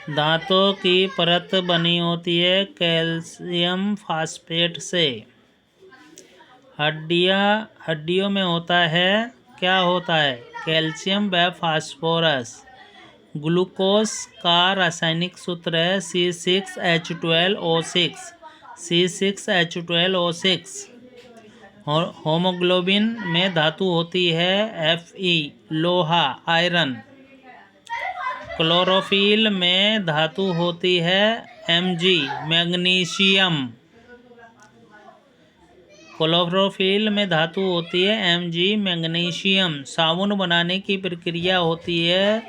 दांतों की परत बनी होती है कैल्शियम फास्फेट से। हड्डियों में होता है, क्या होता है? कैल्शियम व फास्फोरस। ग्लूकोज का रासायनिक सूत्र है C6H12O6। C6H12O6। होमोग्लोबिन में धातु होती है Fe, लोहा, आयरन। क्लोरोफिल में धातु होती है Mg, मैग्नीशियम। क्लोरोफिल में धातु होती है Mg, मैग्नीशियम। साबुन बनाने की प्रक्रिया होती है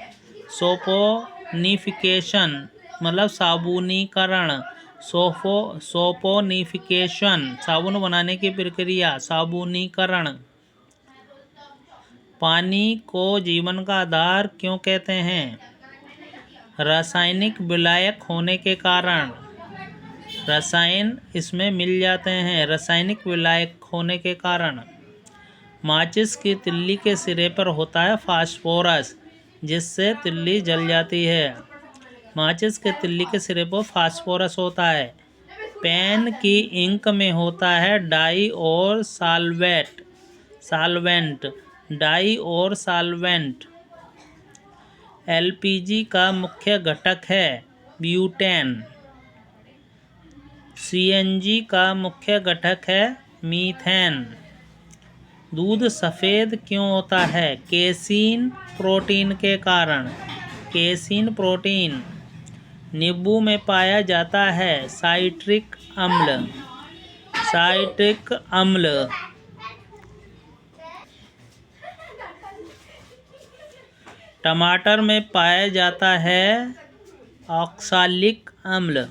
सोपोनिफिकेशन, मतलब साबुनीकरण। सोपोनिफिकेशन, साबुन बनाने की प्रक्रिया, साबुनीकरण। पानी को जीवन का आधार क्यों कहते हैं? रासायनिक विलायक होने के कारण। रसायन इसमें मिल जाते हैं रासायनिक विलायक होने के कारण। माचिस की तिल्ली के सिरे पर होता है फास्फोरस, जिससे तिल्ली जल जाती है। माचिस के तिल्ली के सिरे पर फास्फोरस होता है। पेन की इंक में होता है डाई और सॉल्वेंट। डाई और सॉल्वेंट। एलपीजी का मुख्य घटक है ब्यूटेन। सीएनजी का मुख्य घटक है मीथेन। दूध सफ़ेद क्यों होता है? केसीन प्रोटीन के कारण। Casein protein. नींबू में पाया जाता है साइट्रिक अम्ल। टमाटर में पाया जाता है ऑक्सैलिक अम्ल।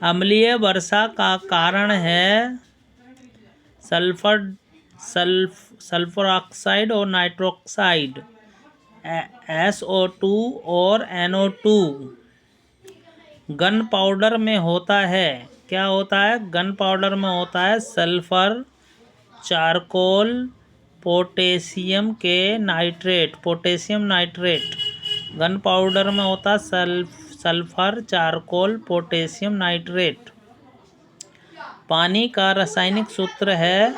अम्लीय वर्षा का कारण है सल्फर ऑक्साइड और नाइट्रोक्साइड, SO2 और NO2। गन पाउडर में होता है, क्या होता है? गन पाउडर में होता है sulphur, charcoal, potassium nitrate. Gun powder में होता है सल्फर, चारकोल, पोटेशियम नाइट्रेट। पानी का रासायनिक सूत्र है,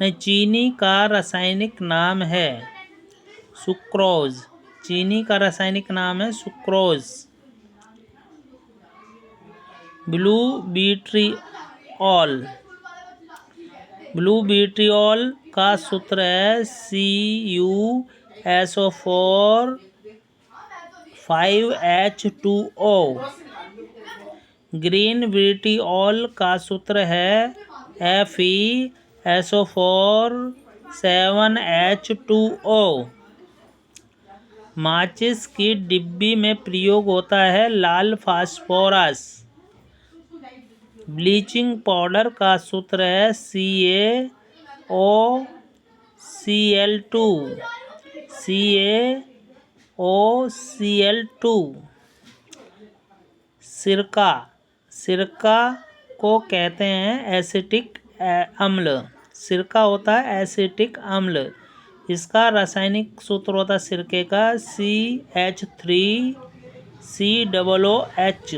चीनी का रासायनिक नाम है सुक्रोज। चीनी का रासायनिक नाम है सुक्रोज। ब्लू विट्रियोल का सूत्र है CuSO4 5H2O। ग्रीन विट्रियोल का सूत्र है FeSO4 7H2O। माचिस की डिब्बी में प्रयोग होता है लाल फास्फोरस। ब्लीचिंग पाउडर का सूत्र है CaOCl2। सिरका को कहते हैं एसिटिक अम्ल। सिरका होता है एसिटिक अम्ल। इसका रासायनिक सूत्र होता है सिरके का CH3COOH।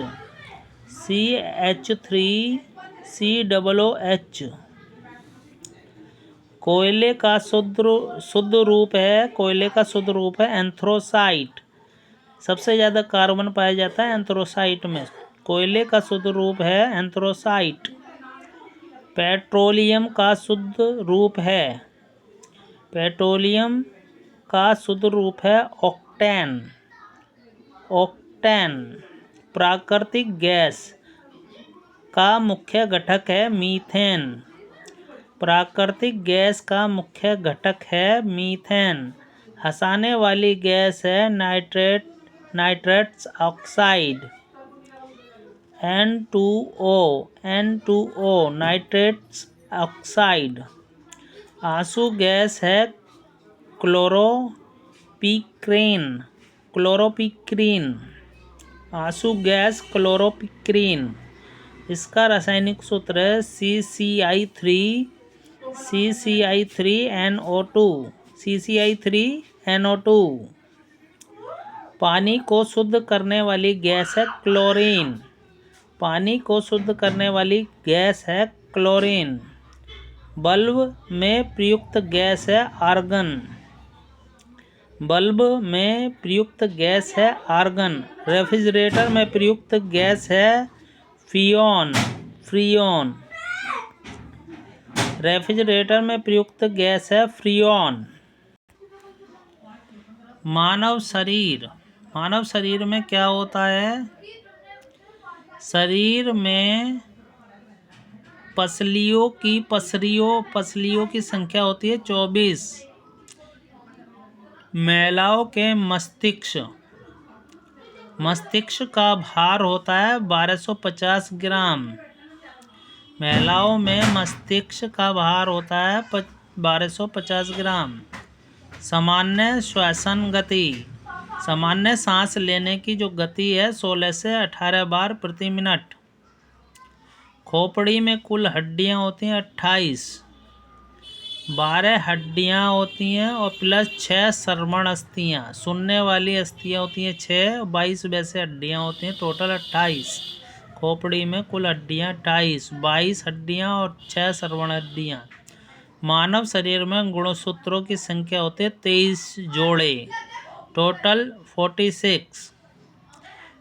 कोयले का शुद्ध रूप है एंथ्रोसाइट। सबसे ज़्यादा कार्बन पाया जाता है एंथ्रोसाइट में। कोयले का शुद्ध रूप है एंथ्रोसाइट। पेट्रोलियम का शुद्ध रूप है ऑक्टेन। प्राकृतिक गैस का मुख्य घटक है मीथेन। प्राकृतिक गैस का मुख्य घटक है मीथेन। हंसाने वाली गैस है nitrous oxide, N2O, nitrous oxide. आंसू गैस है क्लोरोपिक्रीन। आंसू गैस क्लोरोपिक्रीन। इसका रासायनिक सूत्र है CCl3NO2। NO2। पानी को शुद्ध करने वाली गैस है क्लोरीन। पानी को शुद्ध करने वाली गैस है क्लोरीन। बल्ब में प्रयुक्त गैस है आर्गन। बल्ब में प्रयुक्त गैस है आर्गन। रेफ्रिजरेटर में प्रयुक्त गैस है फ्रियोन। रेफ्रिजरेटर में प्रयुक्त गैस है फ्रियोन। मानव शरीर में क्या होता है? शरीर में पसलियों की संख्या होती है 24। महिलाओं के मस्तिष्क का भार होता है 1250 ग्राम। महिलाओं में मस्तिष्क का भार होता है 1250 ग्राम। सामान्य श्वसन गति, सामान्य सांस लेने की जो गति है 16 से 18 बार प्रति मिनट। खोपड़ी में कुल हड्डियां होती हैं 28। 12 हड्डियां होती हैं और प्लस 6 श्रवण अस्थियां। सुनने वाली अस्थियां होती हैं 6, 22 वैसे हड्डियां होती हैं, टोटल 28। खोपड़ी में कुल हड्डियां 28, 22 हड्डियां और 6 श्रवण हड्डियां। मानव शरीर में गुणसूत्रों की संख्या होती है 23 जोड़े, टोटल 46।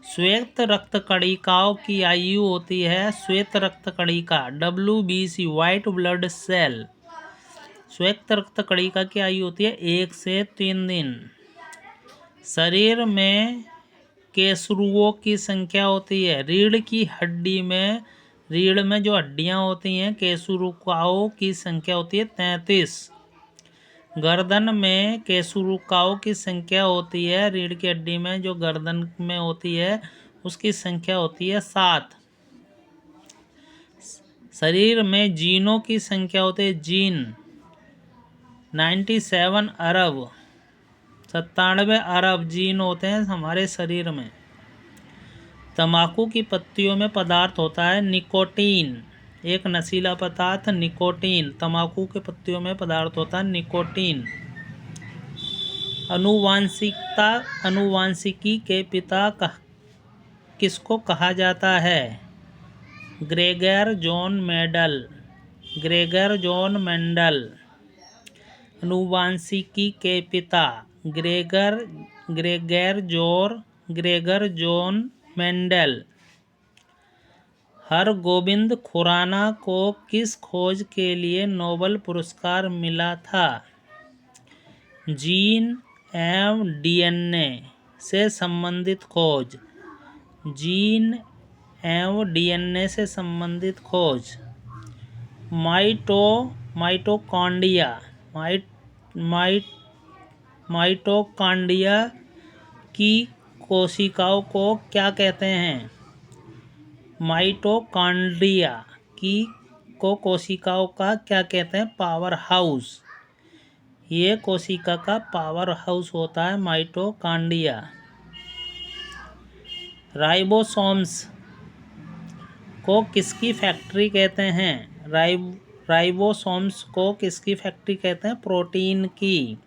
श्वेत रक्त कणिकाओं की आयु होती है, श्वेत रक्त कणिका WBC व्हाइट ब्लड सेल, श्वेत रक्त कणिका की आयु होती है 1 से 3 दिन। शरीर में केसरुओं की संख्या होती है, रीढ़ में जो हड्डियां होती हैं केसुरुकाओं की संख्या होती है 33। गर्दन में केसुरुकाओं की संख्या होती है, रीढ़ की हड्डी में जो गर्दन में होती है उसकी संख्या होती है 7। शरीर में जीनों की संख्या होती है 97 अरब जीन होते हैं हमारे शरीर में। तंबाकू की पत्तियों में पदार्थ होता है निकोटीन, एक नशीला पदार्थ निकोटीन। तंबाकू के पत्तियों में पदार्थ होता है निकोटीन। अनुवांशिकी के पिता किसको कहा जाता है? Gregor John Mendel. अनुवांशिकी के पिता Gregor John Mendel. Hargobind Khurana को किस खोज के लिए नोबेल पुरस्कार मिला था? जीन एवं DNA से संबंधित खोज। जीन एवं DNA से संबंधित खोज। माइटोकॉन्ड्रिया की कोशिकाओं को क्या कहते हैं? माइटोकॉन्ड्रिया को कोशिकाओं का क्या कहते हैं? Power house. ये कोशिका का पावर हाउस होता है माइटोकॉन्ड्रिया। राइबोसोम्स को किसकी फैक्ट्री कहते हैं? राइबोसोम्स को किसकी फैक्ट्री कहते हैं? प्रोटीन की।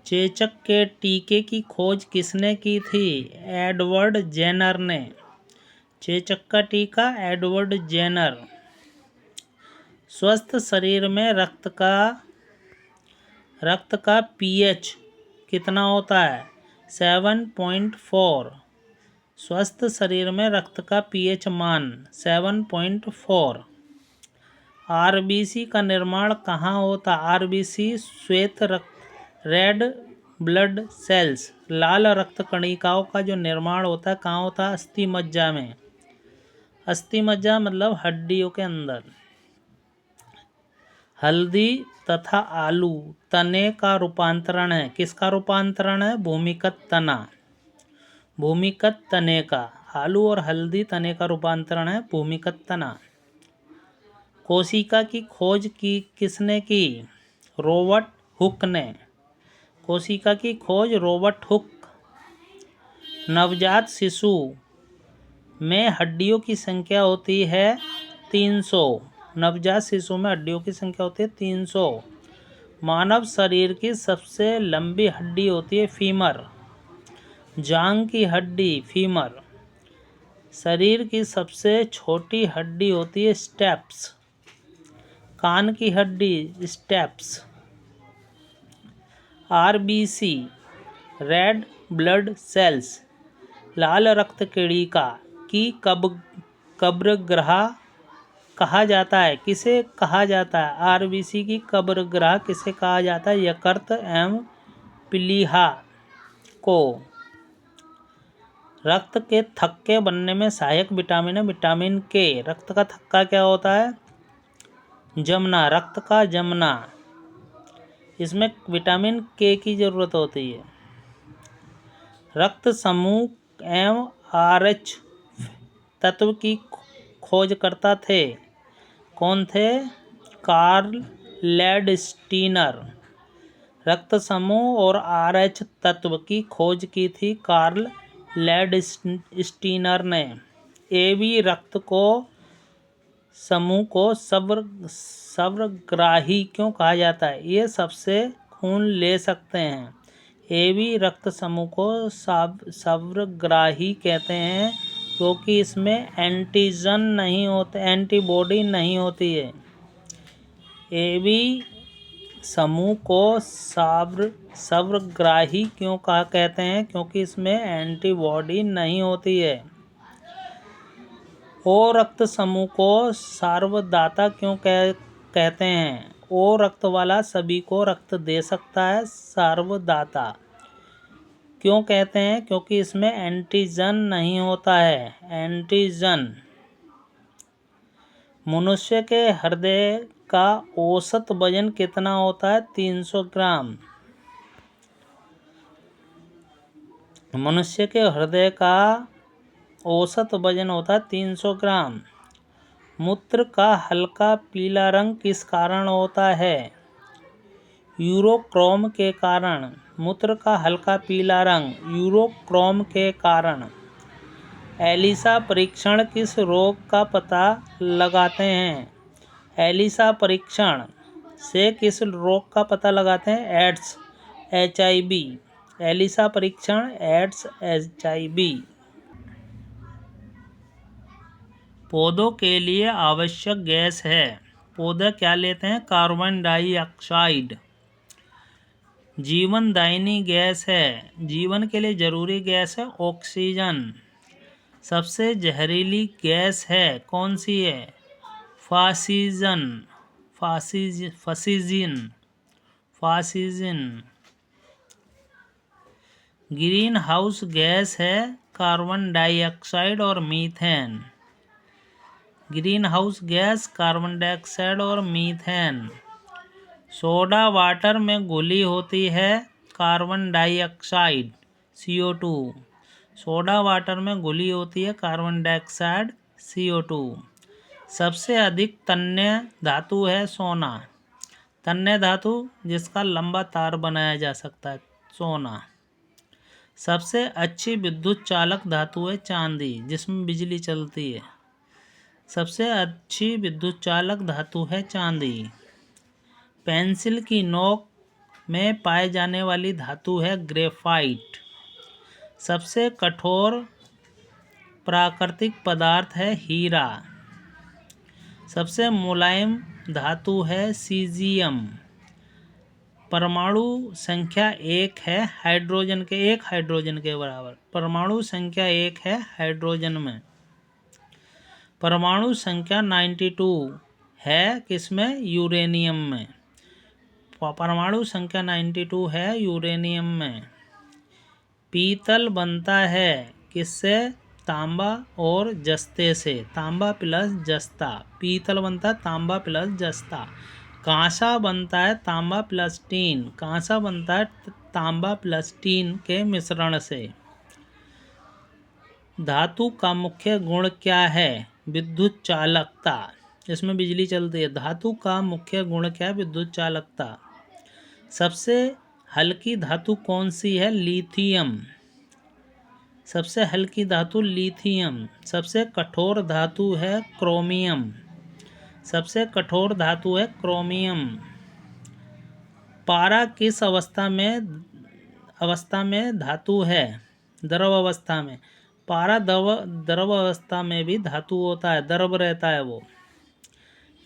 चेचक के टीके की खोज किसने की थी? एडवर्ड जेनर ने। चेचक का टीका एडवर्ड जेनर। स्वस्थ शरीर में रक्त का pH कितना होता है? 7.4। स्वस्थ शरीर में रक्त का pH मान 7.4। RBC का निर्माण कहाँ होता? RBC श्वेत रेड ब्लड सेल्स, लाल रक्त कणिकाओं का जो निर्माण होता है कहाँ होता है? अस्थि मज्जा में। अस्थि मज्जा मतलब हड्डियों के अंदर। हल्दी तथा आलू तने का रूपांतरण है। किसका रूपांतरण है? भूमिगत तने का। आलू और हल्दी तने का रूपांतरण है भूमिगत तना। कोशिका की खोज किसने की? रॉबर्ट हुक ने। कोशिका की खोज रॉबर्ट हुक। नवजात शिशु में हड्डियों की संख्या होती है 300। नवजात शिशु में हड्डियों की संख्या होती है 300। मानव शरीर की सबसे लंबी हड्डी होती है फीमर। जांघ की हड्डी फीमर। शरीर की सबसे छोटी हड्डी होती है स्टेप्स। कान की हड्डी steps. RBC red blood cells लाल रक्त कणिका की कब्रग्रह कहा जाता है। किसे कहा जाता है? आरबीसी की कब्रग्रह किसे कहा जाता है? यकृत एवं प्लीहा को। रक्त के थक्के बनने में सहायक विटामिन है विटामिन के। रक्त का थक्का क्या होता है? जमना। रक्त का जमना, इसमें विटामिन के की जरूरत होती है। रक्त समूह एवं आरएच तत्व की खोजकर्ता थे। कौन थे? Karl Landsteiner. रक्त समूह और आरएच तत्व की खोज की थी कार्ल लैंडस्टीनर ने। एबी रक्त को समूह को सर्वग्राही क्यों कहा जाता है? ये सबसे खून ले सकते हैं। एबी रक्त समूह को सर्वग्राही कहते हैं क्योंकि इसमें एंटीजन नहीं होते, एंटीबॉडी नहीं होती है। एबी समूह को सर्वग्राही क्यों कहते हैं? क्योंकि इसमें एंटीबॉडी नहीं होती है। ओ रक्त समूह को सार्वदाता क्यों कहते हैं? ओ रक्त वाला सभी को रक्त दे सकता है। सार्वदाता क्यों कहते हैं? क्योंकि इसमें एंटीजन नहीं होता है। एंटीजन। मनुष्य के हृदय का औसत वजन कितना होता है? 300 ग्राम। मनुष्य के हृदय का औसत वजन होता है 300 ग्राम। मूत्र का हल्का पीला रंग किस कारण होता है? यूरोक्रोम के कारण। मूत्र का हल्का पीला रंग यूरोक्रोम के कारण। एलिसा परीक्षण किस रोग का पता लगाते हैं? एलिसा परीक्षण से किस रोग का पता लगाते हैं? AIDS, HIV। एलिसा परीक्षण एड्स, HIV। पौधों के लिए आवश्यक गैस है। पौधे क्या लेते हैं? Carbon dioxide. जीवनदायिनी गैस है। जीवन के लिए जरूरी गैस है ऑक्सीजन। सबसे जहरीली गैस है कौन सी है? फासिजन। ग्रीन हाउस गैस है कार्बन डाइऑक्साइड और methane. Green house gas carbon dioxide और मीथेन। सोडा वाटर में घुली होती है carbon dioxide CO2। Soda water में घुली होती है कार्बन डाइऑक्साइड CO2। सबसे अधिक तन्य धातु है सोना। तन्य धातु जिसका लंबा तार बनाया जा सकता है, सोना। सबसे अच्छी विद्युत चालक धातु है चांदी, जिसमें बिजली चलती है। सबसे अच्छी विद्युत चालक धातु है चांदी। पेंसिल की नोक में पाए जाने वाली धातु है ग्रेफाइट। सबसे कठोर प्राकृतिक पदार्थ है हीरा। सबसे मुलायम धातु है सीजियम। परमाणु संख्या 1 है हाइड्रोजन के, 1 हाइड्रोजन के बराबर। परमाणु संख्या 1 है हाइड्रोजन में। परमाणु संख्या 92 है किसमें? यूरेनियम में। परमाणु संख्या 92 है यूरेनियम में। पीतल बनता है किससे? तांबा और जस्ते से। तांबा प्लस जस्ता। पीतल बनता है तांबा प्लस जस्ता। कांसा बनता है तांबा प्लस टीन। कांसा बनता है तांबा प्लस टीन के मिश्रण से। धातु का मुख्य गुण क्या है? विद्युत चालकता। इसमें बिजली चलती है। धातु का मुख्य गुण क्या है? विद्युत चालकता। सबसे हल्की धातु कौन सी है? लिथियम। सबसे हल्की धातु लिथियम। सबसे कठोर धातु है क्रोमियम। सबसे कठोर धातु है क्रोमियम। पारा किस अवस्था में धातु है? द्रव अवस्था में। पारा द्रव अवस्था में भी धातु होता है, द्रव रहता है वो।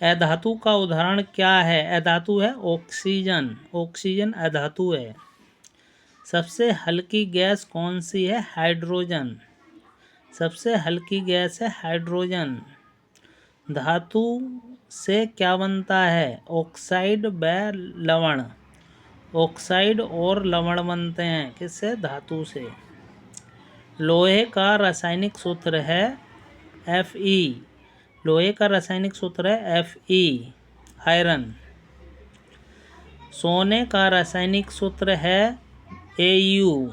अधातु का उदाहरण क्या है? अधातु है ऑक्सीजन, ऑक्सीजन अधातु है। सबसे हल्की गैस कौन सी है? हाइड्रोजन। सबसे हल्की गैस है हाइड्रोजन। धातु से क्या बनता है? ऑक्साइड व लवण। ऑक्साइड और लवण बनते हैं किससे? धातु से। लोहे का रासायनिक सूत्र है Fe। लोहे का रासायनिक सूत्र है Fe, आयरन। सोने का रासायनिक सूत्र है Au।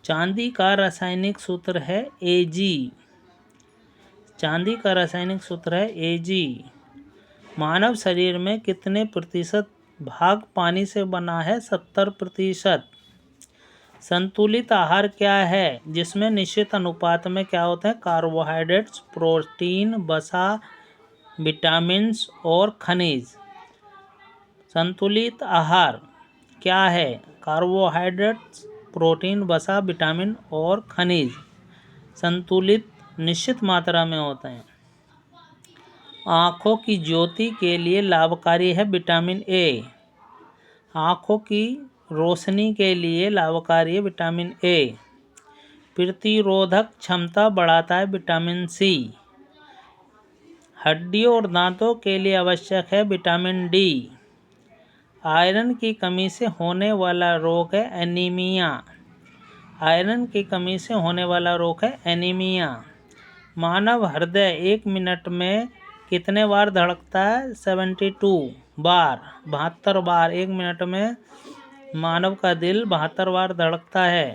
चांदी का रासायनिक सूत्र है Ag। चांदी का रासायनिक सूत्र है Ag। मानव शरीर में कितने प्रतिशत भाग पानी से बना है? 70%। संतुलित आहार क्या है? जिसमें निश्चित अनुपात में क्या होते हैं? कार्बोहाइड्रेट्स, प्रोटीन, वसा, विटामिन्स और खनिज। संतुलित आहार क्या है? कार्बोहाइड्रेट्स, प्रोटीन, वसा, विटामिन और खनिज संतुलित निश्चित मात्रा में होते हैं। आँखों की ज्योति के लिए लाभकारी है विटामिन ए। आँखों की रोशनी के लिए लाभकारी है विटामिन ए। प्रतिरोधक क्षमता बढ़ाता है विटामिन सी। हड्डियों और दांतों के लिए आवश्यक है विटामिन डी। आयरन की कमी से होने वाला रोग है एनीमिया। आयरन की कमी से होने वाला रोग है एनीमिया। मानव हृदय 1 मिनट में कितने बार धड़कता है? 72 बार, 72 बार। 1 मिनट में मानव का दिल 72 बार धड़कता है।